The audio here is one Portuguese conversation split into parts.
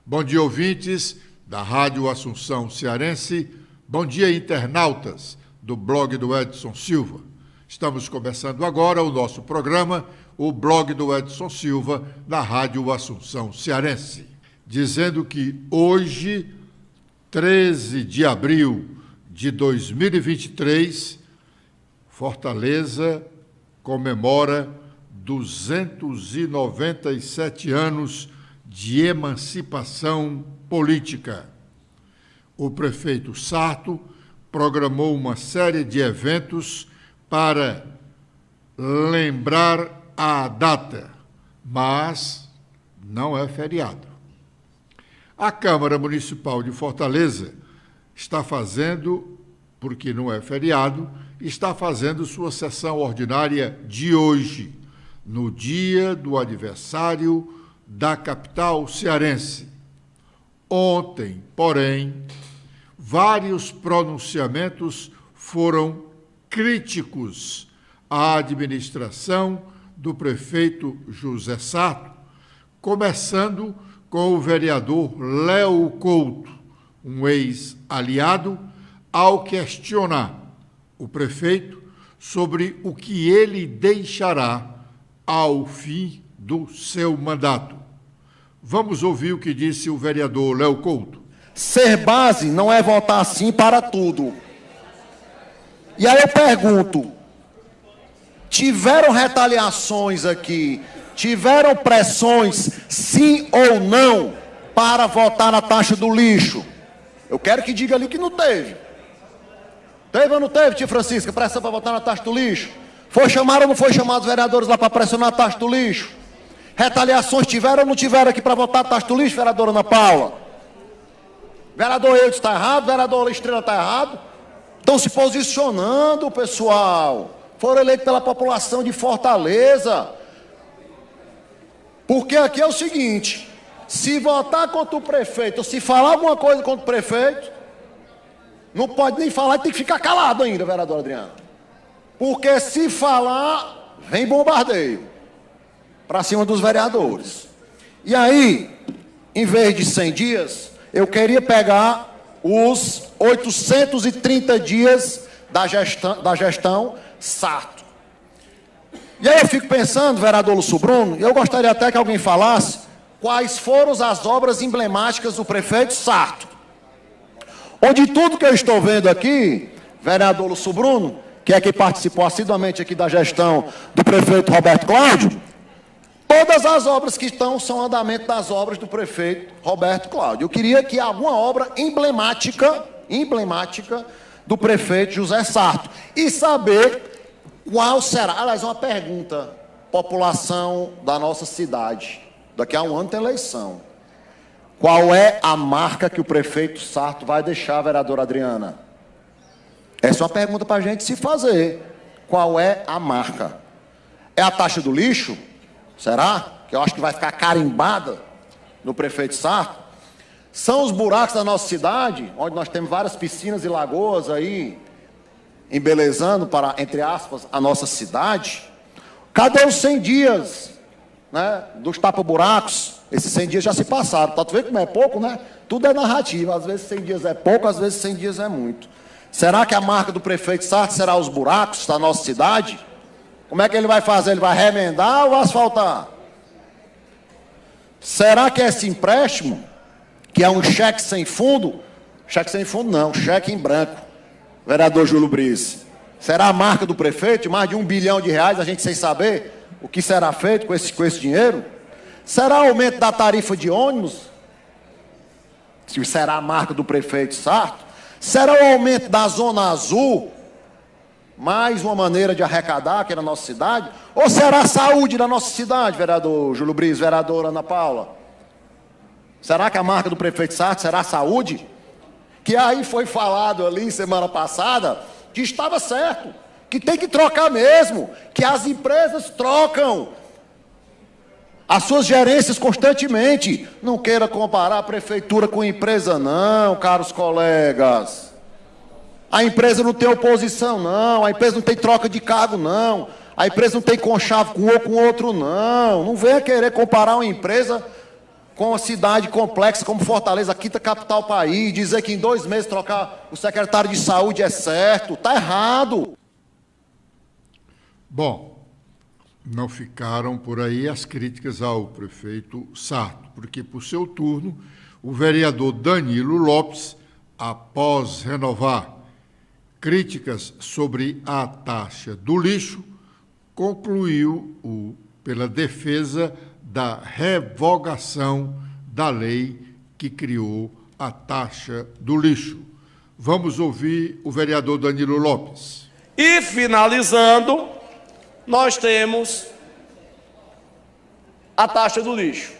Bom dia, ouvintes da Rádio Assunção Cearense. Bom dia, internautas do blog do Edson Silva. Estamos começando agora o nosso programa, o blog do Edson Silva, na Rádio Assunção Cearense. Dizendo que hoje, 13 de abril de 2023, Fortaleza comemora 297 anos de emancipação política. O prefeito Sarto programou uma série de eventos para lembrar a data, mas não é feriado. A Câmara Municipal de Fortaleza está fazendo, porque não é feriado, está fazendo sua sessão ordinária de hoje, no dia do aniversário da capital cearense. Ontem, porém, vários pronunciamentos foram críticos à administração do prefeito José Sarto, começando com o vereador Léo Couto, um ex-aliado, ao questionar o prefeito sobre o que ele deixará ao fim do seu mandato. Vamos ouvir o que disse o vereador Léo Couto. Ser base não é votar sim para tudo. E aí eu pergunto, tiveram retaliações aqui, tiveram pressões, sim ou não, para votar na taxa do lixo? Eu quero que diga ali que não teve. Teve ou não teve, tia Francisca, pressão para votar na taxa do lixo? Foi chamado ou não foi chamado os vereadores lá para pressionar a taxa do lixo? Retaliações tiveram ou não tiveram aqui para votar a taxa do lixo, vereadora Ana Paula? Vereador Eudes está errado, vereador Estrela está errado. Estão se posicionando, pessoal. Foram eleitos pela população de Fortaleza. Porque aqui é o seguinte, se votar contra o prefeito, ou se falar alguma coisa contra o prefeito, não pode nem falar, tem que ficar calado ainda, vereadora Adriana. Porque se falar, vem bombardeio para cima dos vereadores. E aí, em vez de 100 dias, eu queria pegar os 830 dias da gestão Sarto. E aí eu fico pensando, vereador Lúcio Bruno, eu gostaria até que alguém falasse quais foram as obras emblemáticas do prefeito Sarto. Onde tudo que eu estou vendo aqui, vereador Lúcio Bruno, que é quem participou assiduamente aqui da gestão do prefeito Roberto Cláudio, todas as obras que estão são andamento das obras do prefeito Roberto Cláudio. Eu queria que alguma obra emblemática do prefeito José Sarto. E saber qual será, aliás, uma pergunta, população da nossa cidade, daqui a um ano tem eleição. Qual é a marca que o prefeito Sarto vai deixar, vereadora Adriana? Essa é uma pergunta para a gente se fazer. Qual é a marca? É a taxa do lixo? Será? Que eu acho que vai ficar carimbada no prefeito Sarto. São os buracos da nossa cidade, onde nós temos várias piscinas e lagoas aí, embelezando, para, entre aspas, a nossa cidade. Cadê os 100 dias, né, dos tapa-buracos? Esses 100 dias já se passaram. Tá vendo como é pouco, né? Tudo é narrativa. Às vezes 100 dias é pouco, às vezes 100 dias é muito. Será que a marca do prefeito Sarto será os buracos da nossa cidade? Como é que ele vai fazer? Ele vai remendar ou asfaltar? Será que esse empréstimo, que é um cheque sem fundo, cheque sem fundo não, cheque em branco, vereador Júlio Brice, será a marca do prefeito, mais de R$1 bilhão, a gente sem saber o que será feito com esse dinheiro? Será o aumento da tarifa de ônibus? Se será a marca do prefeito Sarto? Será o aumento da Zona Azul? Mais uma maneira de arrecadar aqui na nossa cidade? Ou será a saúde da nossa cidade, vereador Júlio Brice, vereadora Ana Paula? Será que a marca do prefeito Sarto será a saúde? Que aí foi falado ali semana passada que estava certo, que tem que trocar mesmo, que as empresas trocam as suas gerências constantemente. Não queira comparar a prefeitura com empresa não, caros colegas. A empresa não tem oposição não, a empresa não tem troca de cargo não, a empresa não tem conchavo com um ou com outro não. Não venha querer comparar uma empresa com uma cidade complexa como Fortaleza, a quinta capital do país, dizer que em 2 meses trocar o secretário de saúde é certo, está errado. Bom, não ficaram por aí as críticas ao prefeito Sarto, porque, por seu turno, o vereador Danilo Lopes, após renovar críticas sobre a taxa do lixo, concluiu pela defesa da revogação da lei que criou a taxa do lixo. Vamos ouvir o vereador Danilo Lopes. E, finalizando, nós temos a taxa do lixo.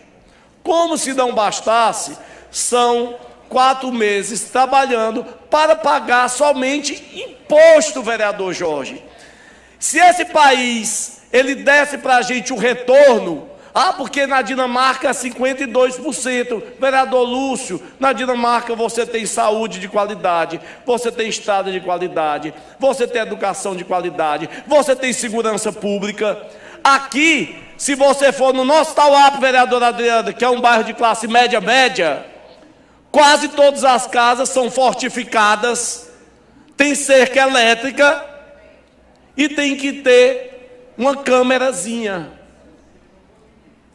Como se não bastasse, são 4 meses trabalhando para pagar somente imposto, vereador Jorge. Se esse país, ele desse para a gente o retorno, porque na Dinamarca é 52%, vereador Lúcio, na Dinamarca você tem saúde de qualidade, você tem estrada de qualidade, você tem educação de qualidade, você tem segurança pública. Aqui, se você for no nosso Tauap, vereador Adriano, que é um bairro de classe média, quase todas as casas são fortificadas, tem cerca elétrica e tem que ter uma câmerazinha.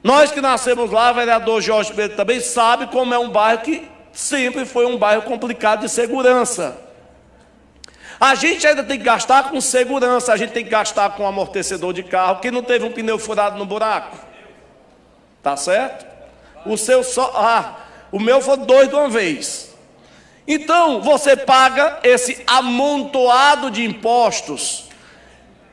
Nós que nascemos lá, vereador Jorge Pedro também sabe como é um bairro que sempre foi um bairro complicado de segurança. A gente ainda tem que gastar com segurança, a gente tem que gastar com amortecedor de carro, que não teve um pneu furado no buraco. Tá certo? O seu só... o meu foi 2 de uma vez. Então, você paga esse amontoado de impostos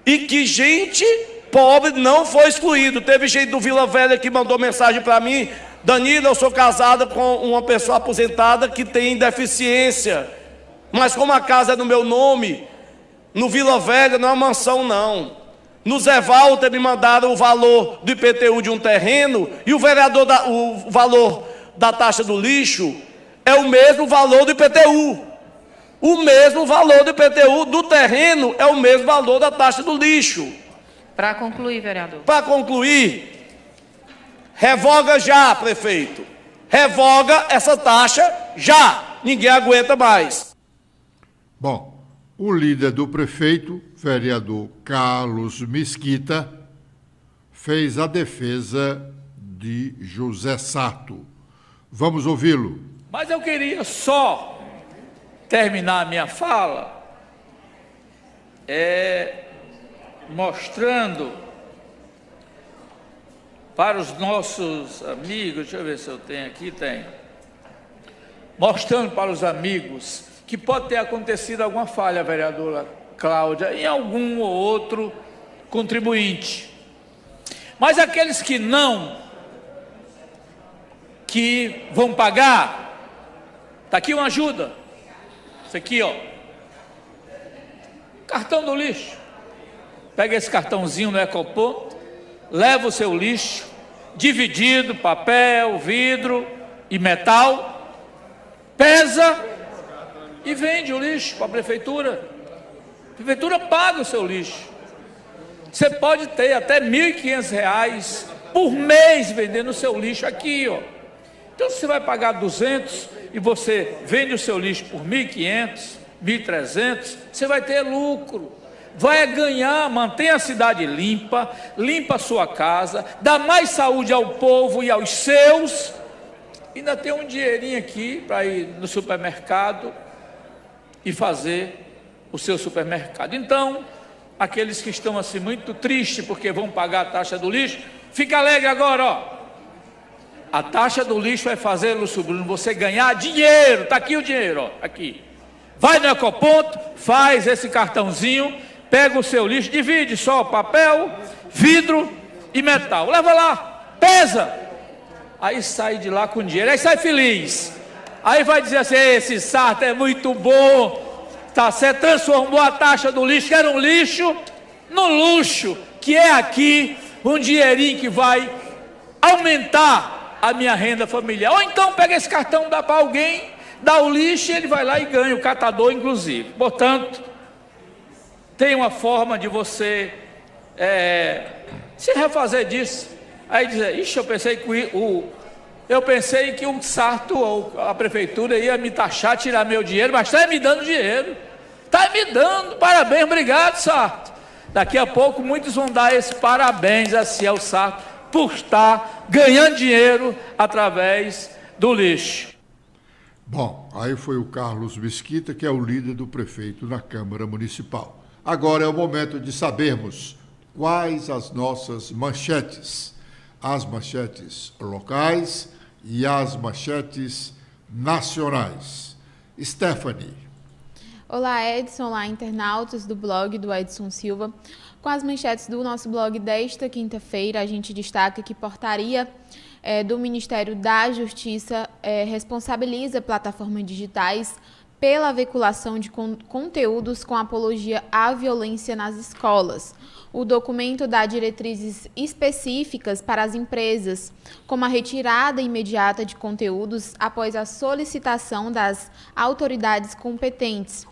e que gente pobre não foi excluído. Teve gente do Vila Velha que mandou mensagem para mim: Danilo, eu sou casada com uma pessoa aposentada que tem deficiência, mas como a casa é no meu nome, no Vila Velha não é uma mansão não. No Zé Walter me mandaram o valor do IPTU de um terreno e o vereador o valor da taxa do lixo é o mesmo valor do IPTU. O mesmo valor do IPTU do terreno é o mesmo valor da taxa do lixo. Para concluir, vereador. Para concluir, revoga já, prefeito. Revoga essa taxa já. Ninguém aguenta mais. Bom, o líder do prefeito, vereador Carlos Mesquita, fez a defesa de José Sarto. Vamos ouvi-lo. Mas eu queria só terminar a minha fala mostrando para os nossos amigos, deixa eu ver se eu tenho aqui, mostrando para os amigos que pode ter acontecido alguma falha, vereadora Cláudia, em algum ou outro contribuinte. Mas aqueles que vão pagar, está aqui uma ajuda, isso aqui, ó, cartão do lixo. Pega esse cartãozinho no Ecoponto, leva o seu lixo, dividido, papel, vidro e metal, pesa e vende o lixo para a prefeitura. A prefeitura paga o seu lixo. Você pode ter até R$ 1.500 por mês vendendo o seu lixo aqui, ó. Então, se você vai pagar 200 e você vende o seu lixo por 1.500, 1.300, você vai ter lucro. Vai ganhar, mantém a cidade limpa, limpa a sua casa, dá mais saúde ao povo e aos seus, ainda tem um dinheirinho aqui para ir no supermercado e fazer o seu supermercado. Então, aqueles que estão assim muito tristes porque vão pagar a taxa do lixo, fica alegre agora, ó. A taxa do lixo vai fazer, Lúcio Bruno, você ganhar dinheiro. Está aqui o dinheiro, ó, aqui. Vai no Ecoponto, faz esse cartãozinho, pega o seu lixo, divide só papel, vidro e metal. Leva lá, pesa. Aí sai de lá com dinheiro, aí sai feliz. Aí vai dizer assim: esse Sarto é muito bom, tá certo? Transformou a taxa do lixo, que era um lixo, no luxo, que é aqui um dinheirinho que vai aumentar a minha renda familiar. Ou então pega esse cartão, dá para alguém, dá o lixo e ele vai lá e ganha, o catador inclusive. Portanto, tem uma forma de você se refazer disso. Aí dizer: ixi, eu pensei que Eu pensei que o Sarto ou a prefeitura ia me taxar, tirar meu dinheiro, mas está me dando dinheiro. Está me dando, parabéns, obrigado, Sarto. Daqui a pouco muitos vão dar esse parabéns assim ao Sarto por estar ganhando dinheiro através do lixo. Bom, aí foi o Carlos Mesquita, que é o líder do prefeito na Câmara Municipal. Agora é o momento de sabermos quais as nossas manchetes, as manchetes locais e as manchetes nacionais. Stephanie. Olá, Edson, olá, internautas do blog do Edson Silva. Com as manchetes do nosso blog desta quinta-feira, a gente destaca que portaria do Ministério da Justiça responsabiliza plataformas digitais pela veiculação de conteúdos com apologia à violência nas escolas. O documento dá diretrizes específicas para as empresas, como a retirada imediata de conteúdos após a solicitação das autoridades competentes,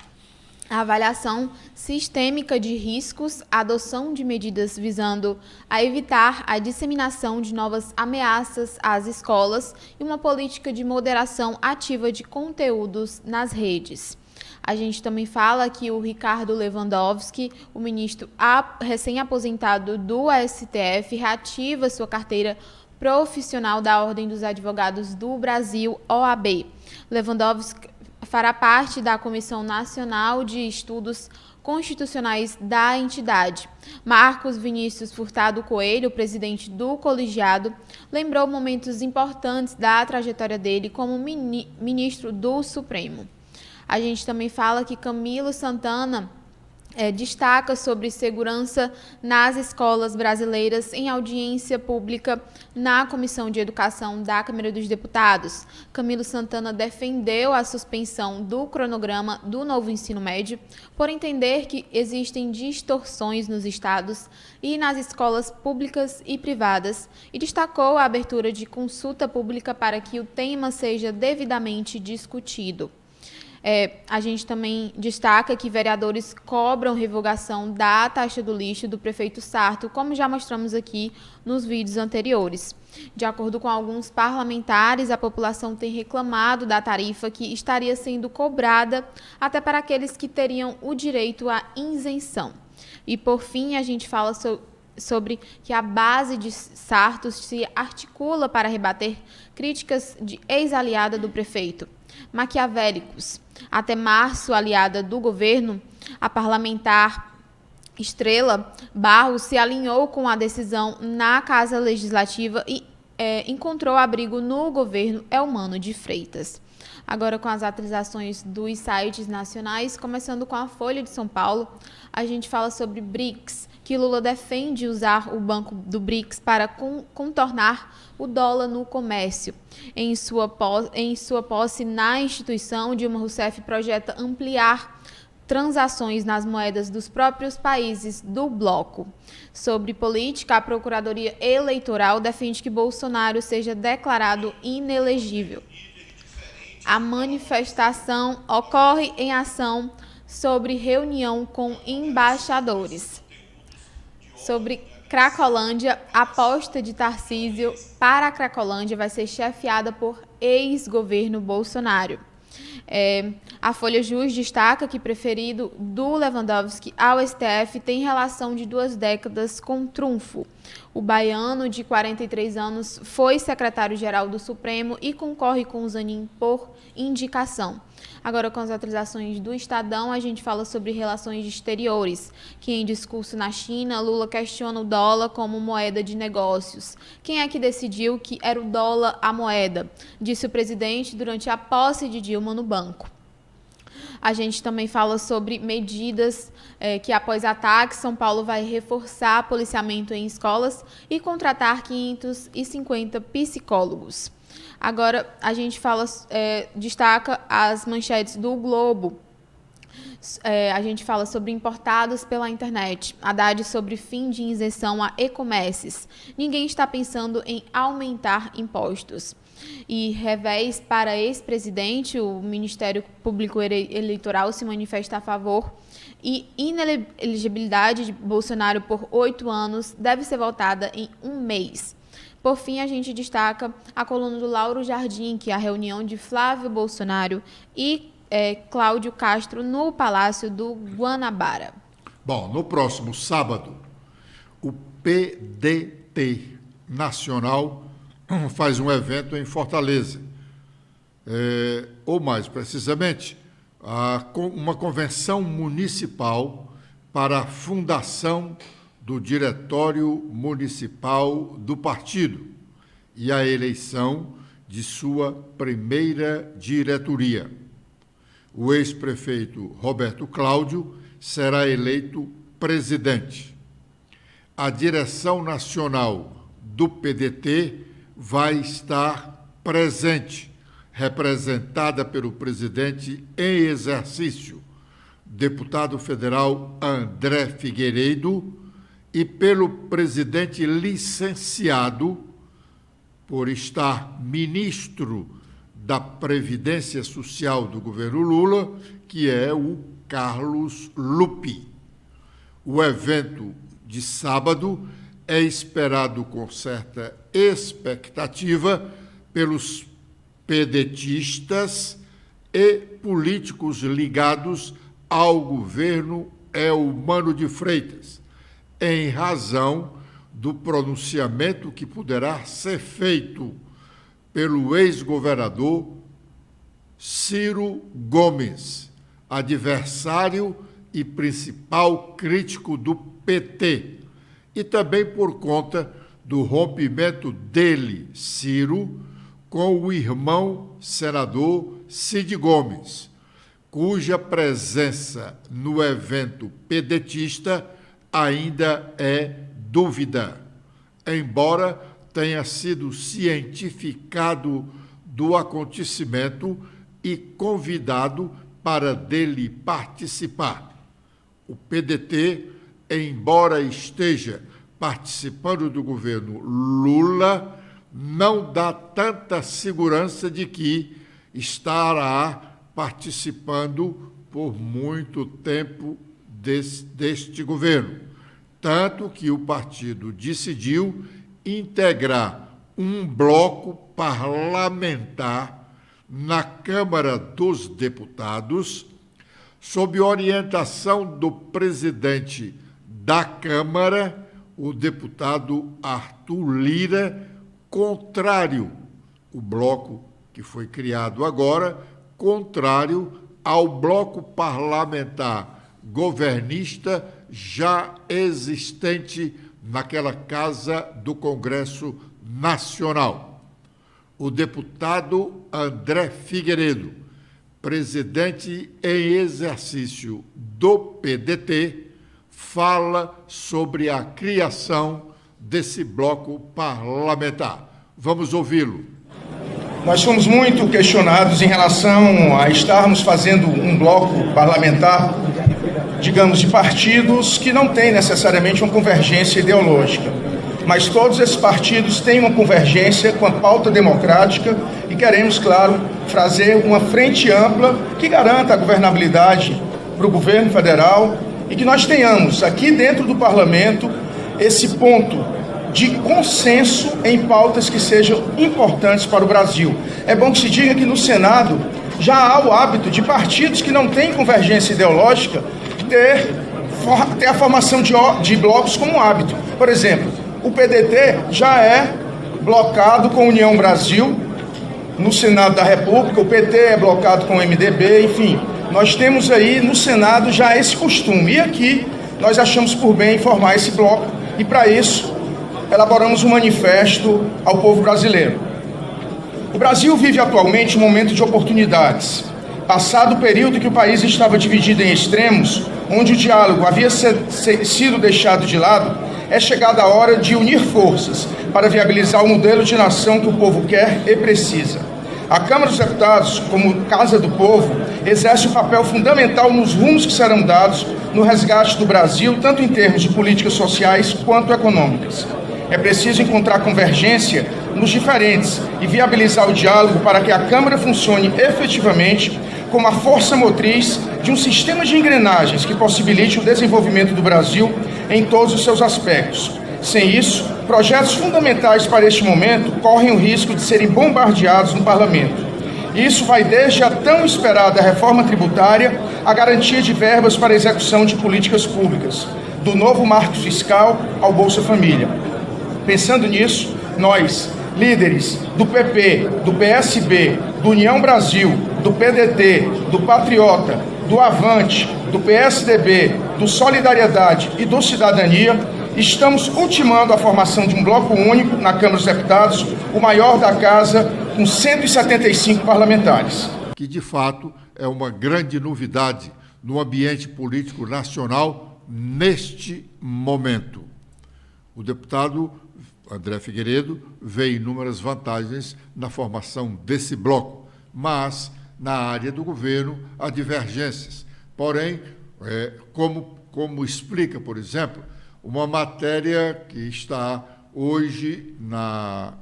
a avaliação sistêmica de riscos, a adoção de medidas visando a evitar a disseminação de novas ameaças às escolas e uma política de moderação ativa de conteúdos nas redes. A gente também fala que o Ricardo Lewandowski, o ministro recém-aposentado do STF, reativa sua carteira profissional da Ordem dos Advogados do Brasil, OAB. Lewandowski fará parte da Comissão Nacional de Estudos Constitucionais da entidade. Marcos Vinícius Furtado Coelho, presidente do colegiado, lembrou momentos importantes da trajetória dele como ministro do Supremo. A gente também fala que Camilo Santana destaca sobre segurança nas escolas brasileiras em audiência pública na Comissão de Educação da Câmara dos Deputados. Camilo Santana defendeu a suspensão do cronograma do novo ensino médio por entender que existem distorções nos estados e nas escolas públicas e privadas e destacou a abertura de consulta pública para que o tema seja devidamente discutido. A gente também destaca que vereadores cobram revogação da taxa do lixo do prefeito Sarto, como já mostramos aqui nos vídeos anteriores. De acordo com alguns parlamentares, a população tem reclamado da tarifa que estaria sendo cobrada até para aqueles que teriam o direito à isenção. E, por fim, a gente fala sobre que a base de Sarto se articula para rebater críticas de ex-aliada do prefeito. Maquiavélicos. Até março, aliada do governo, a parlamentar Estrela Barros se alinhou com a decisão na Casa Legislativa e encontrou abrigo no governo Elmano de Freitas. Agora, com as atualizações dos sites nacionais, começando com a Folha de São Paulo, a gente fala sobre BRICS, que Lula defende usar o Banco do BRICS para contornar o dólar no comércio. Em sua posse na instituição, Dilma Rousseff projeta ampliar transações nas moedas dos próprios países do bloco. Sobre política, a Procuradoria Eleitoral defende que Bolsonaro seja declarado inelegível. A manifestação ocorre em ação sobre reunião com embaixadores. Sobre Cracolândia, a aposta de Tarcísio para a Cracolândia vai ser chefiada por ex-governo Bolsonaro. A Folha Jus destaca que preferido do Lewandowski ao STF tem relação de 2 décadas com trunfo. O baiano, de 43 anos, foi secretário-geral do Supremo e concorre com o Zanin por indicação. Agora, com as atualizações do Estadão, a gente fala sobre relações exteriores, que em discurso na China, Lula questiona o dólar como moeda de negócios. Quem é que decidiu que era o dólar a moeda? Disse o presidente durante a posse de Dilma no banco. A gente também fala sobre medidas que, após ataques, São Paulo vai reforçar policiamento em escolas e contratar 550 psicólogos. Agora, a gente destaca as manchetes do Globo. A gente fala sobre importados pela internet. Haddad sobre fim de isenção a e-commerces. Ninguém está pensando em aumentar impostos. E revés para ex-presidente, o Ministério Público Eleitoral se manifesta a favor e inelegibilidade de Bolsonaro por 8 anos deve ser votada em 1 mês. Por fim, a gente destaca a coluna do Lauro Jardim, que é a reunião de Flávio Bolsonaro e Cláudio Castro no Palácio do Guanabara. Bom, no próximo sábado, o PDT Nacional faz um evento em Fortaleza, ou mais precisamente, uma convenção municipal para a fundação do Diretório Municipal do partido e a eleição de sua primeira diretoria. O ex-prefeito Roberto Cláudio será eleito presidente. A direção nacional do PDT vai estar presente, representada pelo presidente em exercício, deputado federal André Figueiredo, e pelo presidente licenciado, por estar ministro da Previdência Social do governo Lula, que é o Carlos Lupi. O evento de sábado é esperado com certa expectativa pelos pedetistas e políticos ligados ao governo Eumano de Freitas, em razão do pronunciamento que poderá ser feito pelo ex-governador Ciro Gomes, adversário e principal crítico do PT, e também por conta do rompimento dele, Ciro, com o irmão senador Cid Gomes, cuja presença no evento pedetista ainda é dúvida, embora tenha sido cientificado do acontecimento e convidado para dele participar. O PDT, embora esteja participando do governo Lula, não dá tanta segurança de que estará participando por muito tempo deste governo. Tanto que o partido decidiu integrar um bloco parlamentar na Câmara dos Deputados, sob orientação do presidente da Câmara, o deputado Arthur Lira, contrário, o bloco que foi criado agora, contrário ao bloco parlamentar governista já existente naquela Casa do Congresso Nacional. O deputado André Figueiredo, presidente em exercício do PDT, fala sobre a criação desse bloco parlamentar. Vamos ouvi-lo. Nós fomos muito questionados em relação a estarmos fazendo um bloco parlamentar, digamos, de partidos que não têm necessariamente uma convergência ideológica, mas todos esses partidos têm uma convergência com a pauta democrática e queremos, claro, fazer uma frente ampla que garanta a governabilidade para o governo federal e que nós tenhamos aqui dentro do parlamento esse ponto de consenso em pautas que sejam importantes para o Brasil. É bom que se diga que no Senado já há o hábito de partidos que não têm convergência ideológica ter a formação de blocos como hábito. Por exemplo, o PDT já é blocado com a União Brasil no Senado da República, o PT é blocado com o MDB, enfim. Nós temos aí no Senado já esse costume. E aqui nós achamos por bem formar esse bloco e, para isso, elaboramos um manifesto ao povo brasileiro. O Brasil vive atualmente um momento de oportunidades. Passado o período que o país estava dividido em extremos, onde o diálogo havia sido deixado de lado, é chegada a hora de unir forças para viabilizar o modelo de nação que o povo quer e precisa. A Câmara dos Deputados, como Casa do Povo, exerce um papel fundamental nos rumos que serão dados no resgate do Brasil, tanto em termos de políticas sociais quanto econômicas. É preciso encontrar convergência nos diferentes e viabilizar o diálogo para que a Câmara funcione efetivamente como a força motriz de um sistema de engrenagens que possibilite o desenvolvimento do Brasil em todos os seus aspectos. Sem isso, projetos fundamentais para este momento correm o risco de serem bombardeados no parlamento. Isso vai desde a tão esperada reforma tributária à garantia de verbas para a execução de políticas públicas, do novo marco fiscal ao Bolsa Família. Pensando nisso, nós, líderes do PP, do PSB, do União Brasil, do PDT, do Patriota, do Avante, do PSDB, do Solidariedade e do Cidadania, estamos ultimando a formação de um bloco único na Câmara dos Deputados, o maior da Casa, com 175 parlamentares. Que, de fato, é uma grande novidade no ambiente político nacional neste momento. O deputado André Figueiredo vê inúmeras vantagens na formação desse bloco, mas, na área do governo, há divergências. Porém, como explica, por exemplo, uma matéria que está hoje na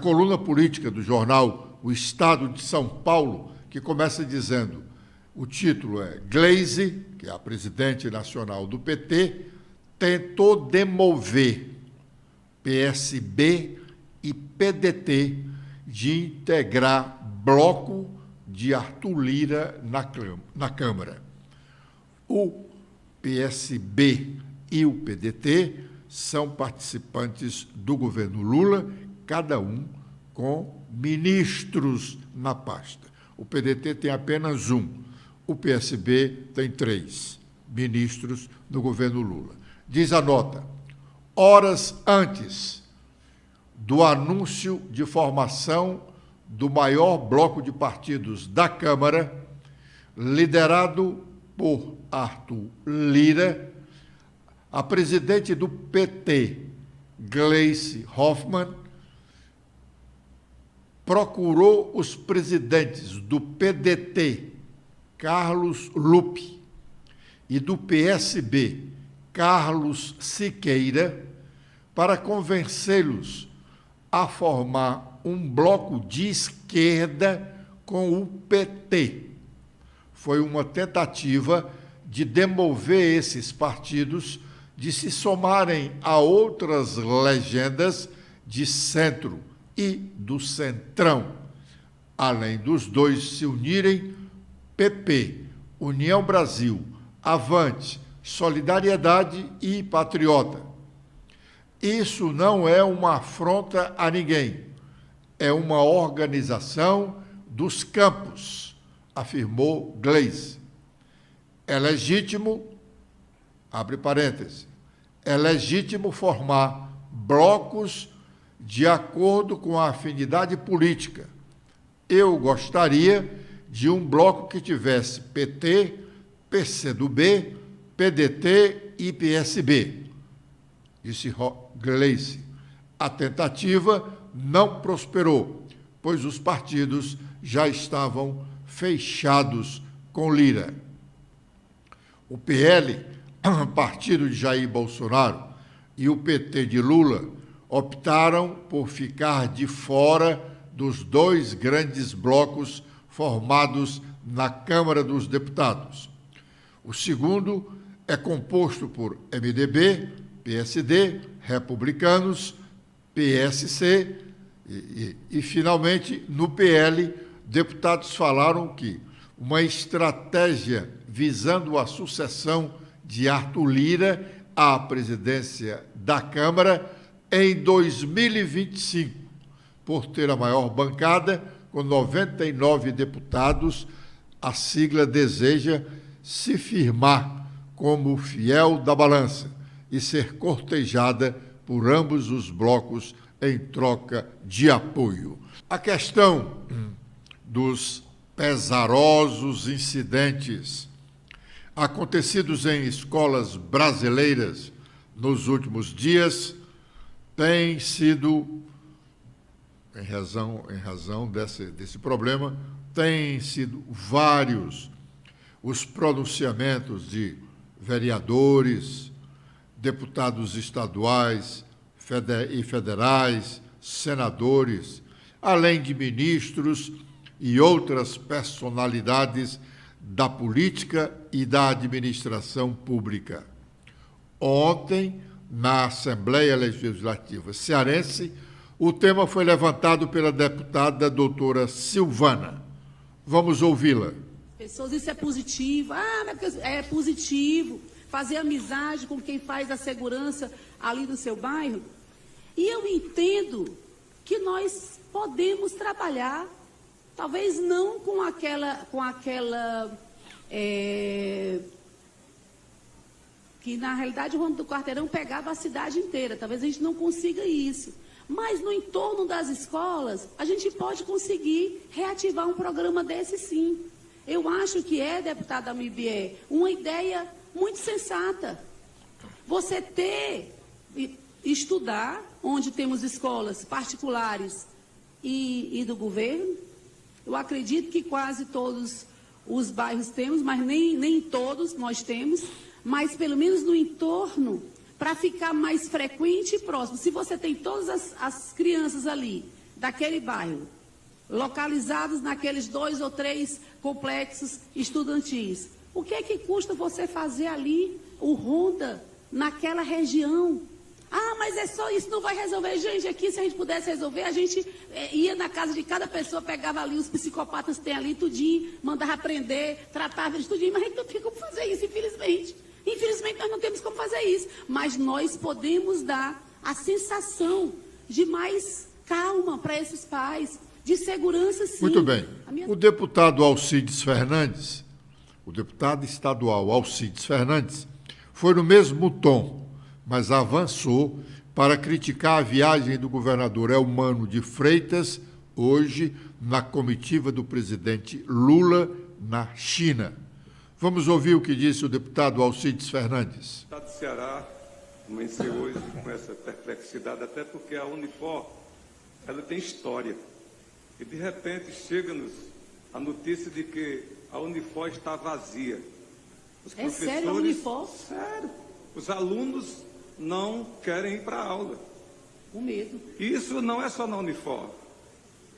coluna política do jornal O Estado de São Paulo, que começa dizendo, o título é Gleisi, que é a presidente nacional do PT, tentou demover PSB e PDT de integrar bloco de Arthur Lira na Câmara. O PSB e o PDT são participantes do governo Lula, cada um com ministros na pasta. O PDT tem apenas um, o PSB tem 3 ministros no governo Lula. Diz a nota, horas antes do anúncio de formação do maior bloco de partidos da Câmara, liderado por Arthur Lira, a presidente do PT, Gleisi Hoffmann, procurou os presidentes do PDT, Carlos Lupe, e do PSB, Carlos Siqueira, para convencê-los a formar um bloco de esquerda com o PT. Foi uma tentativa de demover esses partidos de se somarem a outras legendas de centro e do centrão, além dos dois se unirem, PP, União Brasil, Avante, Solidariedade e Patriota. Isso não é uma afronta a ninguém, é uma organização dos campos, afirmou Gleisi. É legítimo, abre parênteses, é legítimo formar blocos de acordo com a afinidade política. Eu gostaria de um bloco que tivesse PT, PCdoB, PDT e PSB, disse Gleisi. A tentativa não prosperou, pois os partidos já estavam fechados com Lira. O PL, partido de Jair Bolsonaro, e o PT de Lula optaram por ficar de fora dos 2 grandes blocos formados na Câmara dos Deputados. O segundo é composto por MDB, PSD, Republicanos, PSC e, finalmente, no PL, deputados falaram que uma estratégia visando a sucessão de Arthur Lira à presidência da Câmara em 2025, por ter a maior bancada, com 99 deputados, a sigla deseja se firmar como fiel da balança e ser cortejada por ambos os blocos em troca de apoio. A questão dos pesarosos incidentes acontecidos em escolas brasileiras nos últimos dias tem sido, em razão desse problema, têm sido vários os pronunciamentos de vereadores, deputados estaduais e federais, senadores, além de ministros e outras personalidades da política e da administração pública. Ontem, na Assembleia Legislativa cearense. O tema foi levantado pela deputada doutora Silvana. Vamos ouvi-la. Pessoas, isso é positivo. É positivo fazer amizade com quem faz a segurança ali no seu bairro. E eu entendo que nós podemos trabalhar, talvez não com aquela que na realidade o Ronda do Quarteirão pegava a cidade inteira. Talvez a gente não consiga isso. Mas no entorno das escolas, a gente pode conseguir reativar um programa desse sim. Eu acho que deputada Amibié, uma ideia muito sensata. Você estudar onde temos escolas particulares e do governo. Eu acredito que quase todos os bairros temos, mas nem todos nós temos. Mas pelo menos no entorno, para ficar mais frequente e próximo. Se você tem todas as crianças ali, daquele bairro, localizadas naqueles 2 ou 3 complexos estudantis, o que é que custa você fazer ali o Ronda naquela região? Mas é só isso, não vai resolver. Gente, aqui se a gente pudesse resolver, a gente ia na casa de cada pessoa, pegava ali os psicopatas que tem ali, tudinho, mandava prender, tratava eles tudinho, mas a gente não tem como fazer isso, infelizmente. Infelizmente, nós não temos como fazer isso, mas nós podemos dar a sensação de mais calma para esses pais, de segurança, sim. Muito bem. O deputado Alcides Fernandes, o deputado estadual Alcides Fernandes, foi no mesmo tom, mas avançou para criticar a viagem do governador Elmano de Freitas, hoje, na comitiva do presidente Lula na China. Vamos ouvir o que disse o deputado Alcides Fernandes. O Estado do Ceará amanheceu hoje com essa perplexidade, até porque a Unifor, ela tem história. E, de repente, chega-nos a notícia de que a Unifor está vazia. Os professores, sério a Unifor? Sério. Os alunos não querem ir para a aula. Com medo. Isso não é só na Unifor.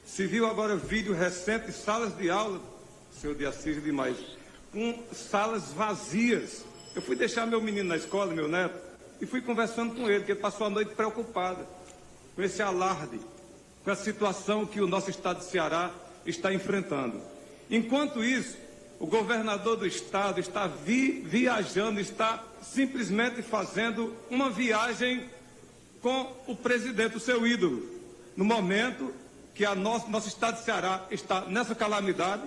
Se viu agora vídeo recente de salas de aula, senhor de Assis demais, com salas vazias. Eu fui deixar meu menino na escola, meu neto, e fui conversando com ele, porque ele passou a noite preocupado com esse alarde, com a situação que o nosso estado de Ceará está enfrentando. Enquanto isso, o governador do estado está viajando, está simplesmente fazendo uma viagem com o presidente, o seu ídolo, no momento que nosso estado de Ceará está nessa calamidade.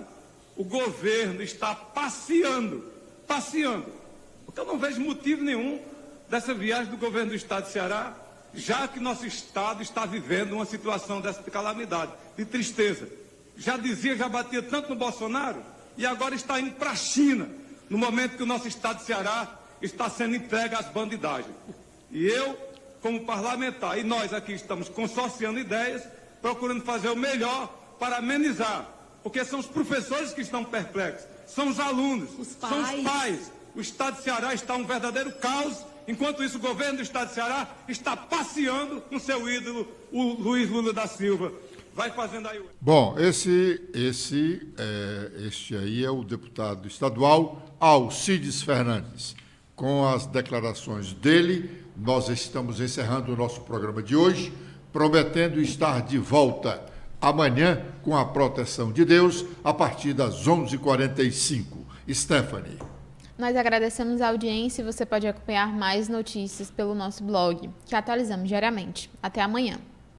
O governo está passeando, porque eu não vejo motivo nenhum dessa viagem do governo do estado de Ceará, já que nosso estado está vivendo uma situação dessa calamidade, de tristeza. Já batia tanto no Bolsonaro, e agora está indo para a China, no momento que o nosso estado de Ceará está sendo entregue às bandidagens. E eu, como parlamentar, e nós aqui estamos consorciando ideias, procurando fazer o melhor para amenizar. Porque são os professores que estão perplexos, são os alunos, são os pais. O estado de Ceará está um verdadeiro caos. Enquanto isso, o governo do estado de Ceará está passeando com seu ídolo, o Luiz Lula da Silva. Vai fazendo aí. Bom, este aí é o deputado estadual Alcides Fernandes. Com as declarações dele, nós estamos encerrando o nosso programa de hoje, prometendo estar de volta amanhã, com a proteção de Deus, a partir das 11h45. Stephanie. Nós agradecemos a audiência e você pode acompanhar mais notícias pelo nosso blog, que atualizamos diariamente. Até amanhã.